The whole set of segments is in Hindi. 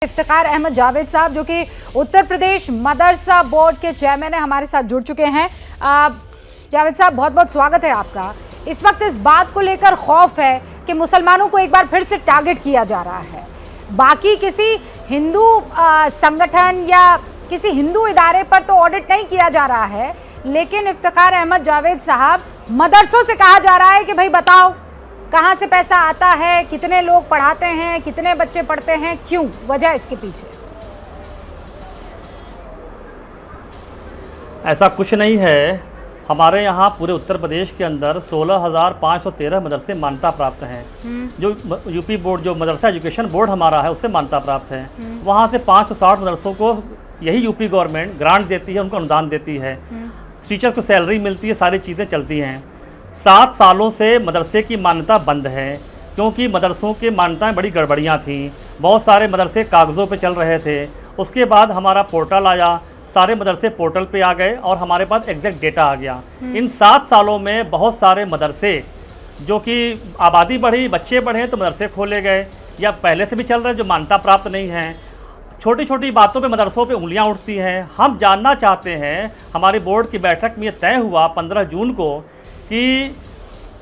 इफ्तिखार अहमद जावेद साहब जो कि उत्तर प्रदेश मदरसा बोर्ड के चेयरमैन है, हमारे साथ जुड़ चुके हैं। जावेद साहब, बहुत बहुत स्वागत है आपका। इस वक्त इस बात को लेकर खौफ है कि मुसलमानों को एक बार फिर से टारगेट किया जा रहा है। बाकी किसी हिंदू संगठन या किसी हिंदू इदारे पर तो ऑडिट नहीं किया जा रहा है, लेकिन इफ्तिखार अहमद जावेद साहब, मदरसों से कहा जा रहा है कि भाई बताओ कहाँ से पैसा आता है, कितने लोग पढ़ाते हैं, कितने बच्चे पढ़ते हैं, क्यों, वजह इसके पीछे? ऐसा कुछ नहीं है। हमारे यहाँ पूरे उत्तर प्रदेश के अंदर 16,513 मदरसे मान्यता प्राप्त हैं। जो यूपी बोर्ड, जो मदरसा एजुकेशन बोर्ड हमारा है, उससे मान्यता प्राप्त है। वहाँ से 560 मदरसों को यही यूपी गवर्नमेंट ग्रांट देती है, उनको अनुदान देती है, टीचर को सैलरी मिलती है, सारी चीज़ें चलती हैं। 7 सालों से मदरसे की मान्यता बंद है, क्योंकि मदरसों की मान्यताएं बड़ी गड़बड़ियाँ थीं। बहुत सारे मदरसे कागज़ों पे चल रहे थे। उसके बाद हमारा पोर्टल आया, सारे मदरसे पोर्टल पे आ गए और हमारे पास एग्जैक्ट डेटा आ गया। इन 7 सालों में बहुत सारे मदरसे, जो कि आबादी बढ़ी, बच्चे बढ़े, तो मदरसे खोले गए, या पहले से भी चल रहे जो मान्यता प्राप्त नहीं हैं। छोटी छोटी बातों पे मदरसों पे उंगलियां उठती हैं। हम जानना चाहते हैं, हमारी बोर्ड की बैठक में ये तय हुआ 15 जून को कि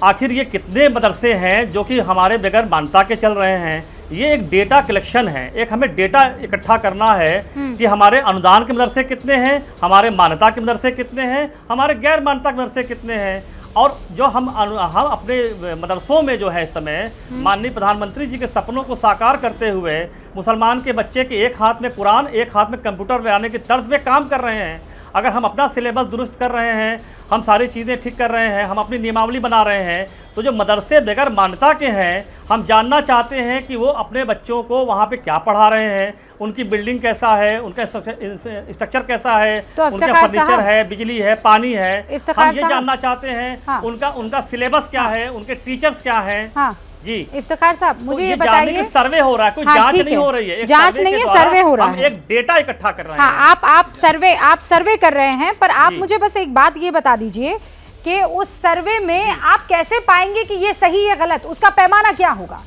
आखिर ये कितने मदरसे हैं जो कि हमारे बगैर मान्यता के चल रहे हैं। ये एक डेटा कलेक्शन है, एक हमें डेटा इकट्ठा करना है कि हमारे अनुदान के मदरसे कितने हैं, हमारे मान्यता के मदरसे कितने हैं, हमारे गैर मान्यता के मदरसे कितने हैं। और जो हम अपने मदरसों में जो है इस समय माननीय प्रधानमंत्री जी के सपनों को साकार करते हुए मुसलमान के बच्चे के एक हाथ में कुरान, एक हाथ में कंप्यूटर लाने की तर्ज पे काम कर रहे हैं। अगर हम अपना सिलेबस दुरुस्त कर रहे हैं, हम सारी चीज़ें ठीक कर रहे हैं, हम अपनी नियमावली बना रहे हैं, तो जो मदरसे बगैर मान्यता के हैं, हम जानना चाहते हैं कि वो अपने बच्चों को वहाँ पे क्या पढ़ा रहे हैं, उनकी बिल्डिंग कैसा है, उनका स्ट्रक्चर कैसा है, तो उनका फर्नीचर है, बिजली है, पानी है। हम ये जानना चाहते हैं हाँ। उनका सिलेबस क्या है, उनके टीचर्स क्या हैं। हाँ जी इफ्तिखार साहब, मुझे ये बताइए, सर्वे हो रहा है, कोई जांच नहीं हो रही है, जांच नहीं है, सर्वे हो रहा है, एक डेटा इकट्ठा कर रहे हैं। हाँ, आप सर्वे कर रहे हैं, पर आप मुझे बस एक बात ये बता दीजिए कि उस सर्वे में आप कैसे पाएंगे कि ये सही है गलत, उसका पैमाना क्या होगा?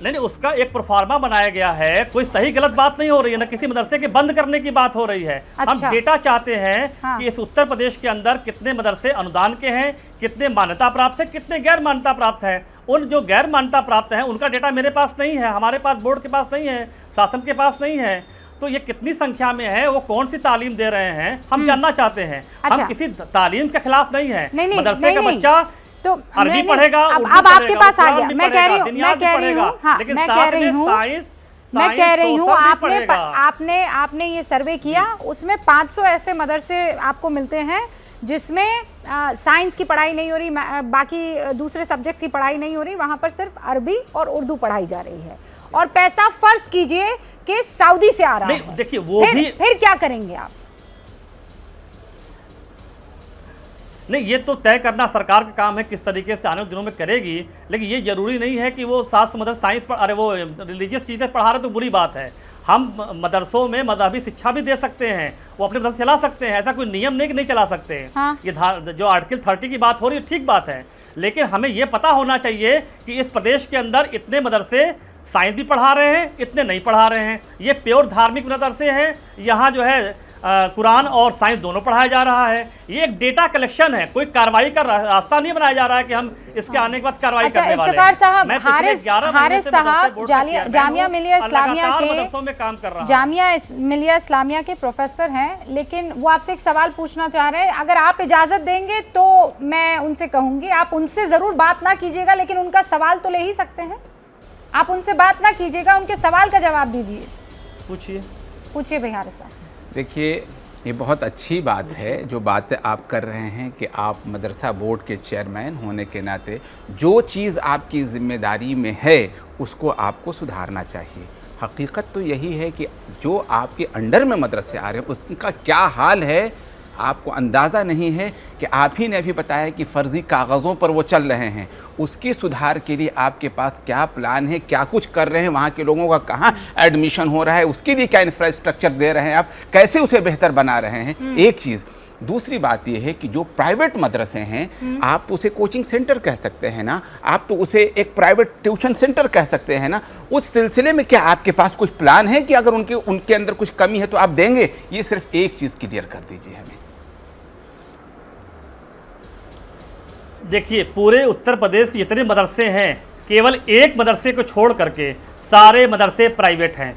नहीं, उसका एक प्रोफार्मा बनाया गया है। कोई सही गलत बात नहीं हो रही है, ना किसी मदरसे के बंद करने की बात हो रही है। अच्छा। हम डेटा चाहते हैं हाँ। कि इस उत्तर प्रदेश के अंदर कितने मदरसे अनुदान के हैं, कितने मान्यता प्राप्त है, कितने गैर मान्यता प्राप्त है। उन जो गैर मान्यता प्राप्त है उनका डेटा मेरे पास नहीं है, हमारे पास, बोर्ड के पास नहीं है, शासन के पास नहीं है। तो ये कितनी संख्या में है, वो कौन सी तालीम दे रहे हैं, हम जानना चाहते हैं। अच्छा। हम किसी तालीम के खिलाफ नहीं है। मदरसे का बच्चा तो अरबी पढ़ेगा, अब आपके पास आ गया। मैं कह रही हूँ आपने ये सर्वे किया, उसमें 500 ऐसे मदरसे आपको मिलते हैं जिसमें साइंस की पढ़ाई नहीं हो रही, बाकी दूसरे सब्जेक्ट्स की पढ़ाई नहीं हो रही, वहां पर सिर्फ अरबी और उर्दू पढ़ाई जा रही है, और पैसा फर्ज कीजिए कि सऊदी से आ रहा है। देखिए, वो फिर क्या करेंगे आप? नहीं, ये तो तय करना सरकार का काम है, किस तरीके से आने वाले दिनों में करेगी। लेकिन ये जरूरी नहीं है कि वो साइंस पर, अरे वो रिलीजियस चीज़ें पढ़ा रहे तो बुरी बात है। हम मदरसों में मज़हबी शिक्षा भी दे सकते हैं, वो अपने मदरसे चला सकते हैं, ऐसा कोई नियम नहीं कि नहीं चला सकते हैं। हाँ। ये जो आर्टिकल 30 की बात हो रही है, ठीक बात है, लेकिन हमें ये पता होना चाहिए कि इस प्रदेश के अंदर इतने मदरसे साइंस भी पढ़ा रहे हैं, इतने नहीं पढ़ा रहे हैं। ये प्योर धार्मिक मदरसे हैं, यहाँ जो है कुरान और साइंस दोनों पढ़ाया जा रहा है। ये एक डेटा कलेक्शन है, कोई कार्रवाई का रास्ता नहीं बनाया जा रहा है कि हम इसके आने के बाद कार्रवाई करने वाले हैं। इफ्तिखार साहब, हारिस साहब जामिया मिलिया इस्लामिया के जामिया मिलिया इस्लामिया के प्रोफेसर हैं, लेकिन वो आपसे एक सवाल पूछना चाह रहे हैं। अगर आप इजाजत देंगे तो मैं उनसे कहूंगी, आप उनसे जरूर बात ना कीजिएगा, लेकिन उनका सवाल तो ले ही सकते हैं। आप उनसे बात ना कीजिएगा, उनके सवाल का जवाब दीजिए। पूछिए भाई हारिस साहब। देखिए, ये बहुत अच्छी बात है जो बातें आप कर रहे हैं कि आप मदरसा बोर्ड के चेयरमैन होने के नाते जो चीज़ आपकी ज़िम्मेदारी में है उसको आपको सुधारना चाहिए। हकीकत तो यही है कि जो आपके अंडर में मदरसे आ रहे हैं उसका क्या हाल है, आपको अंदाज़ा नहीं है कि आप ही ने अभी बताया कि फ़र्ज़ी कागज़ों पर वो चल रहे हैं। उसके सुधार के लिए आपके पास क्या प्लान है, क्या कुछ कर रहे हैं, वहाँ के लोगों का कहाँ एडमिशन हो रहा है, उसके लिए क्या इंफ्रास्ट्रक्चर दे रहे हैं आप, कैसे उसे बेहतर बना रहे हैं। एक चीज़, दूसरी बात यह है कि जो प्राइवेट मदरसे हैं आप तो उसे कोचिंग सेंटर कह सकते हैं ना, आप तो उसे एक प्राइवेट ट्यूशन सेंटर कह सकते हैं ना। उस सिलसिले में क्या आपके पास कुछ प्लान है कि अगर उनके अंदर कुछ कमी है तो आप देंगे? ये सिर्फ एक चीज़ क्लियर कर दीजिए हमें। देखिए, पूरे उत्तर प्रदेश के जितने मदरसे हैं, केवल एक मदरसे को छोड़ करके सारे मदरसे प्राइवेट हैं।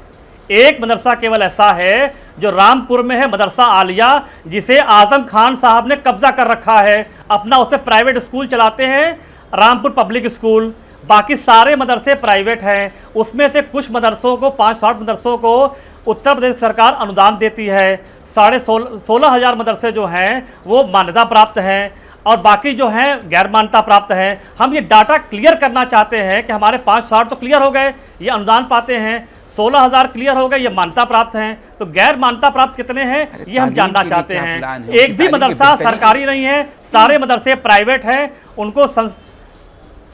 एक मदरसा केवल ऐसा है जो रामपुर में है, मदरसा आलिया, जिसे आजम खान साहब ने कब्जा कर रखा है, अपना उस पर प्राइवेट स्कूल चलाते हैं, रामपुर पब्लिक स्कूल। बाकी सारे मदरसे प्राइवेट हैं। उसमें से कुछ मदरसों को 560 मदरसों को उत्तर प्रदेश सरकार अनुदान देती है। 16,500 मदरसे जो हैं वो मान्यता प्राप्त हैं और बाकी जो हैं गैर मान्यता प्राप्त हैं। हम ये डाटा क्लियर करना चाहते हैं कि हमारे 560 तो क्लियर हो गए, ये अनुदान पाते हैं, 16,000 क्लियर हो गए, ये मान्यता प्राप्त हैं, तो गैर मान्यता प्राप्त कितने हैं ये हम जानना चाहते हैं। एक भी मदरसा सरकारी नहीं है, सारे मदरसे प्राइवेट हैं,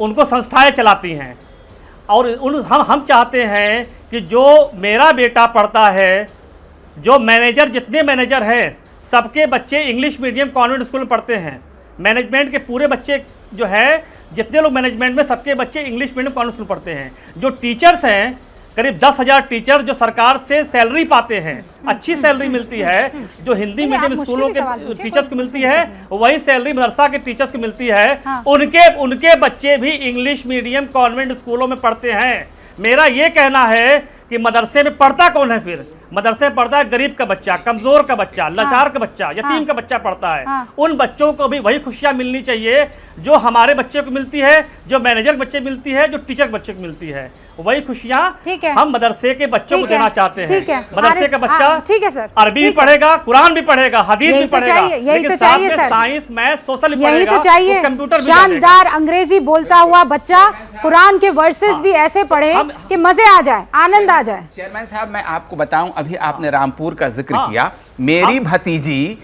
उनको संस्थाएं चलाती हैं। और हम चाहते हैं कि जो मेरा बेटा पढ़ता है, जो मैनेजर, जितने मैनेजर हैं सबके बच्चे इंग्लिश मीडियम कॉन्वेंट स्कूल में पढ़ते हैं। मैनेजमेंट के पूरे बच्चे जो है, जितने लोग मैनेजमेंट में, सबके बच्चे इंग्लिश मीडियम कॉन्वेंट स्कूल पढ़ते हैं। जो टीचर्स हैं, करीब 10,000 टीचर जो सरकार से सैलरी पाते हैं, अच्छी सैलरी मिलती है, जो हिंदी मीडियम स्कूलों के टीचर्स को मिलती है वही सैलरी मदरसा के टीचर्स को मिलती है। हाँ। उनके बच्चे भी इंग्लिश मीडियम कॉन्वेंट स्कूलों में पढ़ते हैं। मेरा ये कहना है कि मदरसे में पढ़ता कौन है फिर? मदरसे में पढ़ता है गरीब का बच्चा, कमजोर का बच्चा, लाचार का बच्चा, यतीम का बच्चा पढ़ता है। उन बच्चों को भी वही खुशियां मिलनी चाहिए जो हमारे बच्चे को मिलती है, जो मैनेजर के बच्चे मिलती है, जो टीचर के बच्चे को मिलती है। वही खुशियां हम मदरसे के बच्चों को देना चाहते हैं। मदरसे का बच्चा ठीक है सर, अरबी भी पढ़ेगा, कुरान भी पढ़ेगा, हदीस भी पढ़ेगा, यही तो चाहिए सर, साइंस, मैथ, सोशल भी यही तो चाहिए। कंप्यूटर शानदार अंग्रेजी बोलता हुआ बच्चा कुरान के वर्सेस भी ऐसे पढ़े कि मजे आ जाए, आनंद आ जाए। चेयरमैन साहब, मैं आपको बताऊं, अभी आपने रामपुर का जिक्र किया, मेरी भतीजी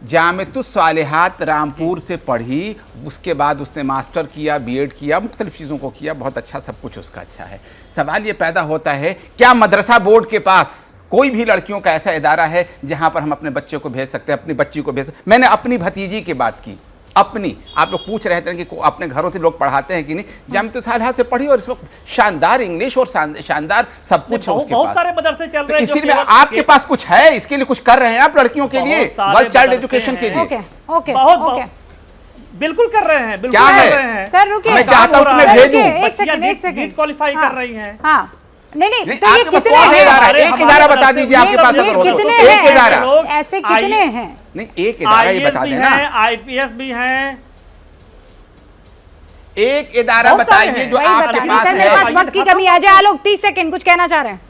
जामिअतुस सालिहात रामपुर से पढ़ी, उसके बाद उसने मास्टर किया, बीएड किया, मुख्तलिफ चीज़ों को किया, बहुत अच्छा, सब कुछ उसका अच्छा है। सवाल ये पैदा होता है, क्या मदरसा बोर्ड के पास कोई भी लड़कियों का ऐसा इदारा है जहां पर हम अपने बच्चे को भेज सकते हैं, अपनी बच्ची को भेज सकते? मैंने अपनी भतीजी की बात की, अपनी। आप लोग पूछ रहे थे कि अपने घरों से लोग पढ़ाते हैं कि नहीं, जामिअतुस सालिहात से पढ़ी और इस वक्त शानदार इंग्लिश और शानदार सब कुछ है उसके पास। बहुत सारे मदरसे चल रहे हैं, इसीलिए आपके पास कुछ है, इसके लिए कुछ कर रहे हैं आप लड़कियों के लिए, गर्ल चाइल्ड एजुकेशन के लिए? ओके, बिल्कुल कर रहे हैं, बिल्कुल कर रहे हैं सर। रुकिए, मैं चाहता हूं कि मैं भेजूं। एक सेकंड क्वालिफाई कर रही हैं। हाँ, नहीं, तो ये कितने हैं? एक इदारा बता दीजिए आपके पास अगर हो तो। एक इदारा, ऐसे कितने हैं? नहीं, एक इदारा ही बता देना। IPS भी हैं, एक इदारा बताइए जो आपके पास है। मेरे पास वक्त की कमी आ जाए, आलोक 30 सेकंड कुछ कहना चाह रहे हैं?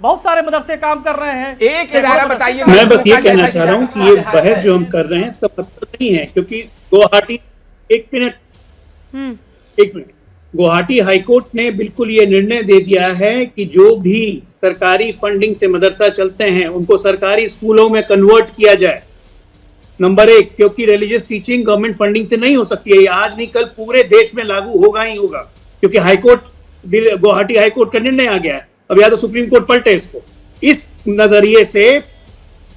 बहुत सारे मदरसे काम कर रहे हैं, एक इदारा बताइए। मैं बस ये कहना चाह रहा हूँ कि ये बहस जो हम कर रहे हैं इसका मतलब नहीं है, क्योंकि गुवाहाटी, एक मिनट, गुवाहाटी हाईकोर्ट ने बिल्कुल ये निर्णय दे दिया है कि जो भी सरकारी फंडिंग से मदरसा चलते हैं उनको सरकारी स्कूलों में कन्वर्ट किया जाए। नंबर 1, क्योंकि रिलीजियस टीचिंग गवर्नमेंट फंडिंग से नहीं हो सकती है, ये आज नहीं कल पूरे देश में लागू होगा ही होगा, क्योंकि हाईकोर्ट, गुवाहाटी हाईकोर्ट का निर्णय आ गया है। अब या तो सुप्रीम कोर्ट पलटे इसको। इस नजरिए से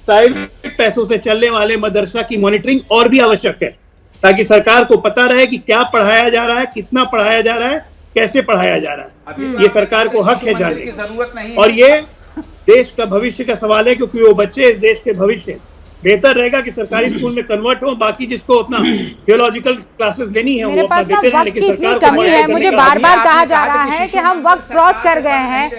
प्राइवेट पैसों से चलने वाले मदरसा की मॉनिटरिंग और भी आवश्यक है, ताकि सरकार को पता रहे कि क्या पढ़ाया जा रहा है, कितना पढ़ाया जा रहा है, कैसे पढ़ाया जा रहा है। ये सरकार को हक है जानने की, और ये देश का भविष्य का सवाल है, क्योंकि वो बच्चे इस देश के भविष्य। बेहतर रहेगा कि सरकारी स्कूल में कन्वर्ट हो, बाकी जिसको अपना थियोलॉजिकल क्लासेस लेनी है मेरे पास ना वक्त की इतनी कमी है, मुझे बार बार कहा जा रहा है कि हम वक्त क्रॉस कर गए हैं।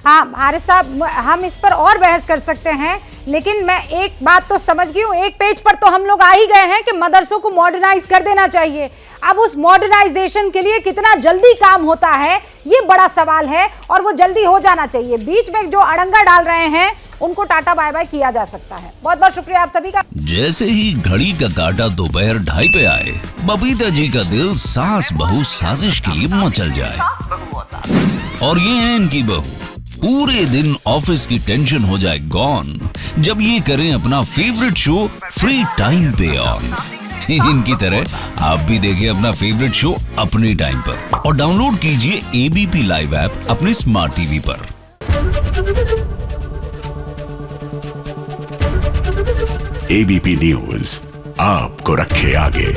हाँ हारिस साहब, हम इस पर और बहस कर सकते हैं, लेकिन मैं एक बात तो समझ गई हूँ, एक पेज पर तो हम लोग आ ही गए हैं कि मदरसों को मॉडर्नाइज कर देना चाहिए। अब उस मॉडर्नाइजेशन के लिए कितना जल्दी काम होता है ये बड़ा सवाल है, और वो जल्दी हो जाना चाहिए। बीच में जो अड़ंगा डाल रहे हैं उनको टाटा बाय बाय किया जा सकता है। बहुत बहुत शुक्रिया आप सभी का। जैसे ही घड़ी का काटा दोपहर 2:30 पे आए, बबीता जी का दिल सास बहू साजिश के लिए मचल जाए। और ये है इनकी बहू, पूरे दिन ऑफिस की टेंशन हो जाए गॉन जब ये करें अपना फेवरेट शो फ्री टाइम पे ऑन। इनकी तरह आप भी देखें अपना फेवरेट शो अपने टाइम पर, और डाउनलोड कीजिए ABP लाइव ऐप अपने स्मार्ट टीवी पर। एबीपी न्यूज आपको रखे आगे।